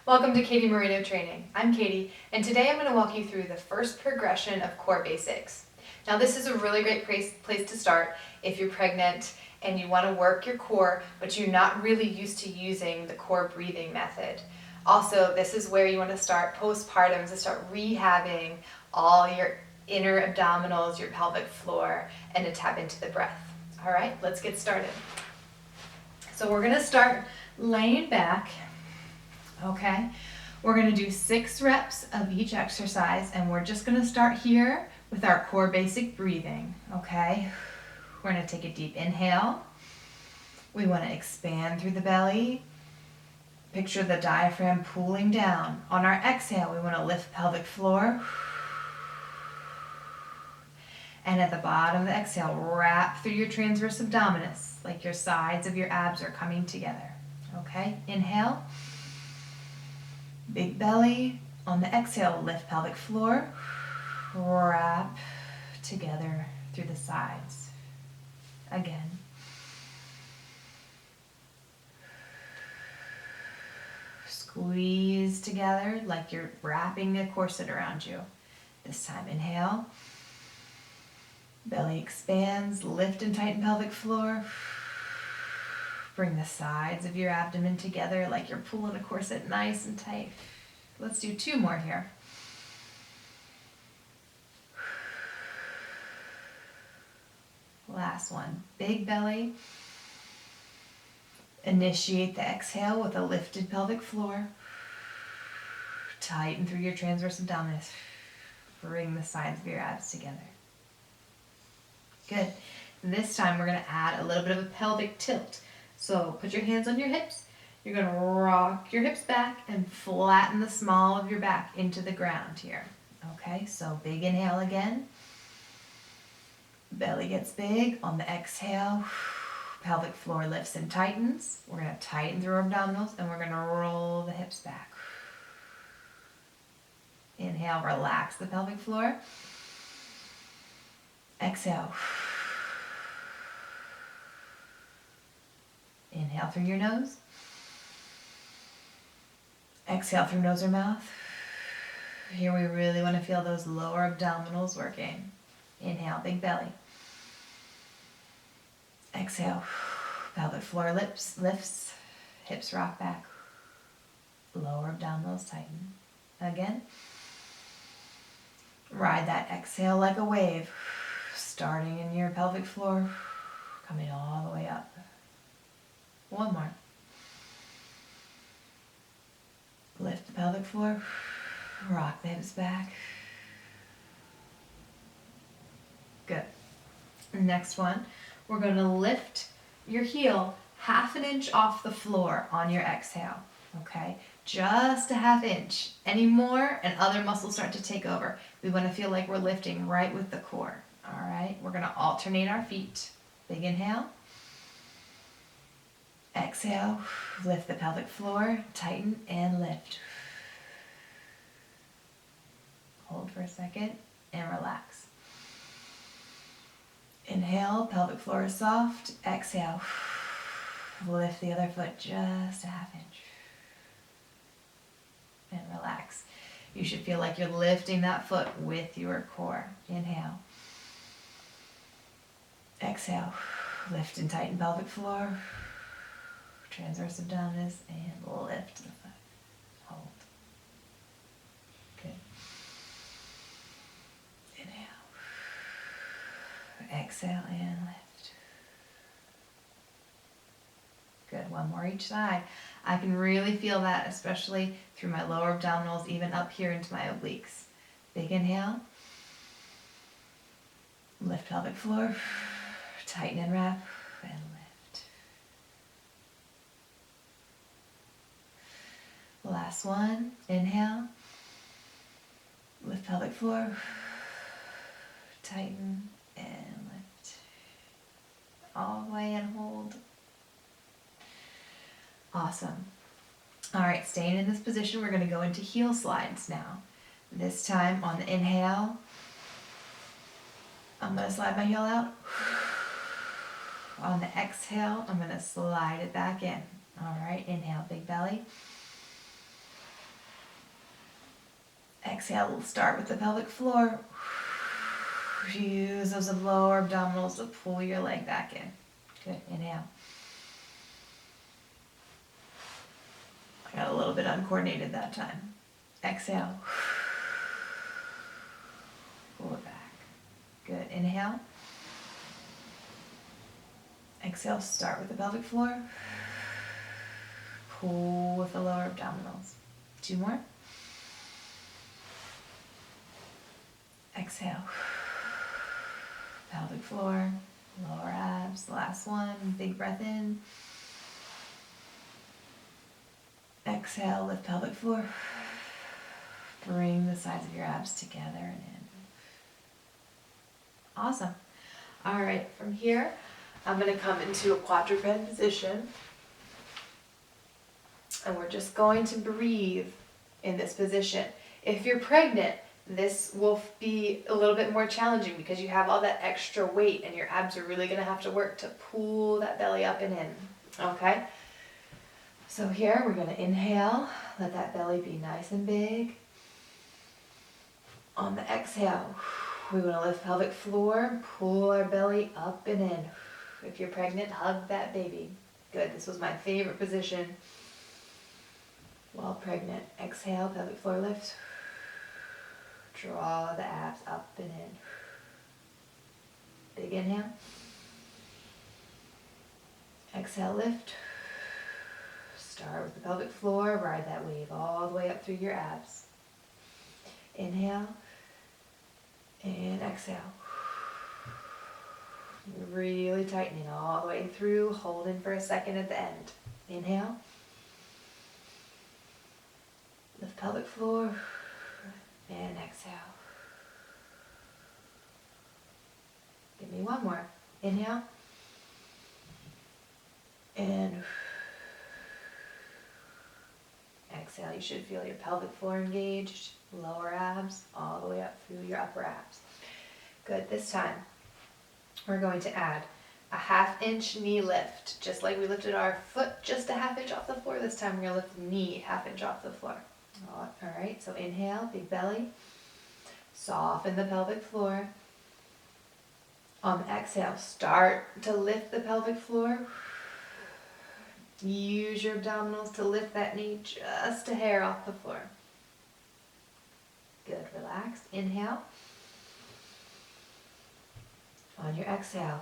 Welcome to Katie Marino Training. I'm Katie, and today I'm going to walk you through the first progression of core basics. Now this is a really great place to start if you're pregnant and you want to work your core, but you're not really used to using the core breathing method. Also, this is where you want to start postpartum, to start rehabbing all your inner abdominals, your pelvic floor, and to tap into the breath. All right, let's get started. So we're going to start laying back. Okay, we're going to do 6 reps of each exercise, and we're just going to start here with our core basic breathing. Okay, we're going to take a deep inhale. We want to expand through the belly. Picture the diaphragm pulling down. On our exhale, we want to lift the pelvic floor. And at the bottom of the exhale, wrap through your transverse abdominis, like your sides of your abs are coming together. Okay, inhale. Big belly. On the exhale, lift pelvic floor. Wrap together through the sides. Again. Squeeze together like you're wrapping a corset around you. This time, inhale. Belly expands, lift and tighten pelvic floor. Bring the sides of your abdomen together like you're pulling a corset nice and tight. Let's do 2 more here. Last one. Big belly. Initiate the exhale with a lifted pelvic floor. Tighten through your transverse abdominis. Bring the sides of your abs together. Good. This time we're going to add a little bit of a pelvic tilt. So put your hands on your hips. You're going to rock your hips back and flatten the small of your back into the ground here. Okay, so big inhale again. Belly gets big. On the exhale, pelvic floor lifts and tightens. We're going to tighten through our abdominals and we're going to roll the hips back. Inhale, relax the pelvic floor. Exhale. Inhale through your nose. Exhale through nose or mouth. Here we really want to feel those lower abdominals working. Inhale, big belly. Exhale, pelvic floor lifts, hips rock back. Lower abdominals tighten. Again. Ride that exhale like a wave. Starting in your pelvic floor, coming all the way up. 1 more. Lift the pelvic floor, rock the hips back. Good. Next one, we're going to lift your heel 1/2 inch off the floor on your exhale. Okay, just 1/2 inch. Any more and other muscles start to take over. We want to feel like we're lifting right with the core. All right, we're going to alternate our feet. Big inhale. Exhale, lift the pelvic floor, tighten and lift. Hold for a second and relax. Inhale, pelvic floor is soft. Exhale, lift the other foot just 1/2 inch. And relax. You should feel like you're lifting that foot with your core. Inhale. Exhale, lift and tighten pelvic floor. Transverse abdominis and lift the foot. Hold. Good. Inhale. Exhale and lift. Good. 1 more each side. I can really feel that, especially through my lower abdominals, even up here into my obliques. Big inhale. Lift pelvic floor. Tighten and wrap and lift. Last one. Inhale. Lift pelvic floor. Tighten and lift. All the way and hold. Awesome. All right, staying in this position, we're going to go into heel slides now. This time on the inhale, I'm going to slide my heel out. On the exhale, I'm going to slide it back in. All right, inhale, big belly. Exhale, we'll start with the pelvic floor. Use those lower abdominals to pull your leg back in. Good, inhale. I got a little bit uncoordinated that time. Exhale. Pull it back. Good, inhale. Exhale, start with the pelvic floor. Pull with the lower abdominals. 2 more. Exhale. Pelvic floor, lower abs. Last one. Big breath in. Exhale, lift pelvic floor. Bring the sides of your abs together and in. Awesome. All right, from here, I'm going to come into a quadruped position. And we're just going to breathe in this position. If you're pregnant, this will be a little bit more challenging because you have all that extra weight and your abs are really going to have to work to pull that belly up and in. Okay? So here we're going to inhale, let that belly be nice and big. On the exhale, we want to lift pelvic floor, pull our belly up and in. If you're pregnant, hug that baby. Good, this was my favorite position while pregnant. Exhale, pelvic floor lifts. Draw the abs up and in. Big inhale. Exhale, lift. Start with the pelvic floor, ride that wave all the way up through your abs. Inhale and exhale. Really tightening all the way through, holding for a second at the end. Inhale. Lift pelvic floor and exhale. Give me one more. Inhale and exhale. You should feel your pelvic floor engaged, lower abs, all the way up through your upper abs. Good. This time, we're going to add a 1/2 inch knee lift. Just like we lifted our foot just a 1/2 inch off the floor, this time we're going to lift the knee 1/2 inch off the floor. All right, so inhale, big belly. Soften the pelvic floor. On the exhale, start to lift the pelvic floor. Use your abdominals to lift that knee just a hair off the floor. Good, relax. Inhale. On your exhale,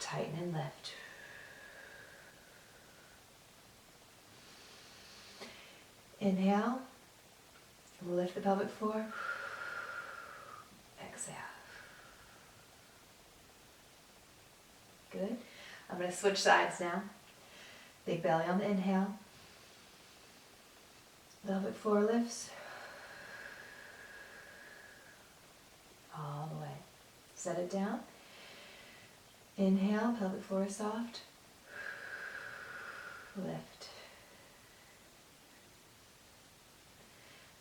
tighten and lift. Inhale, lift the pelvic floor. Exhale. Good. I'm going to switch sides now. Big belly on the inhale. Pelvic floor lifts. All the way. Set it down. Inhale, pelvic floor is soft. Lift.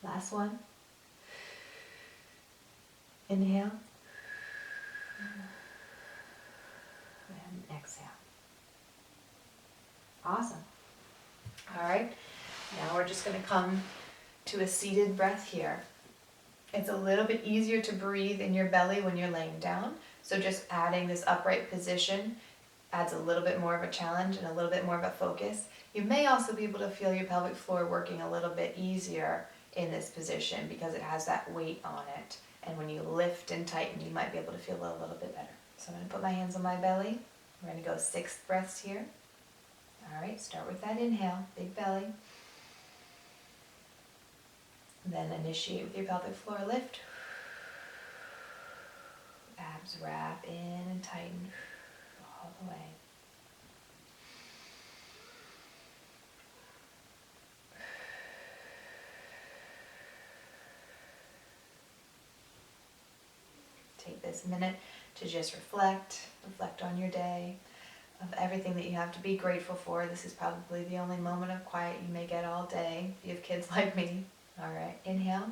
Last one. Inhale. And exhale. Awesome. All right. Now we're just going to come to a seated breath here. It's a little bit easier to breathe in your belly when you're laying down. So just adding this upright position adds a little bit more of a challenge and a little bit more of a focus. You may also be able to feel your pelvic floor working a little bit easier in this position because it has that weight on it. And when you lift and tighten, you might be able to feel it a little bit better. So I'm going to put my hands on my belly. We're going to go 6 breaths here. All right, start with that inhale, big belly. Then initiate with your pelvic floor lift. Abs wrap in and tighten all the way. Take this minute to just reflect on your day, of everything that you have to be grateful for. This is probably the only moment of quiet you may get all day if you have kids like me. All right, inhale.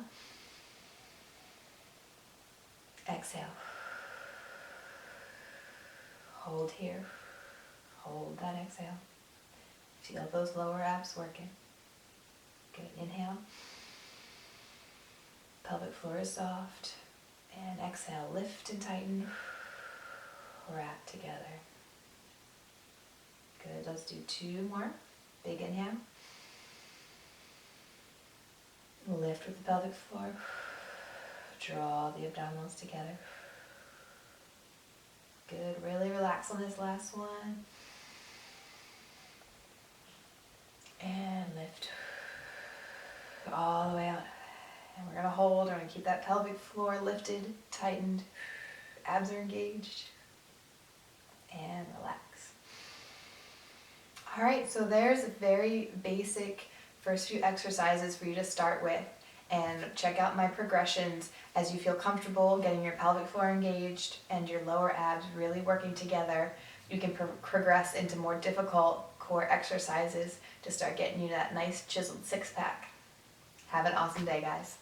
Exhale. Hold here. Hold that exhale. Feel those lower abs working. Good, inhale. Pelvic floor is soft. And exhale, lift and tighten. Wrap together. Good, let's do 2 more. Big inhale. Lift with the pelvic floor. Draw the abdominals together. Good, really relax on this last one. And lift all the way out. And we're gonna hold, we're gonna keep that pelvic floor lifted, tightened, abs are engaged, and relax. All right, so there's very basic first few exercises for you to start with, and check out my progressions as you feel comfortable getting your pelvic floor engaged and your lower abs really working together. You can progress into more difficult core exercises to start getting you that nice chiseled 6-pack. Have an awesome day, guys.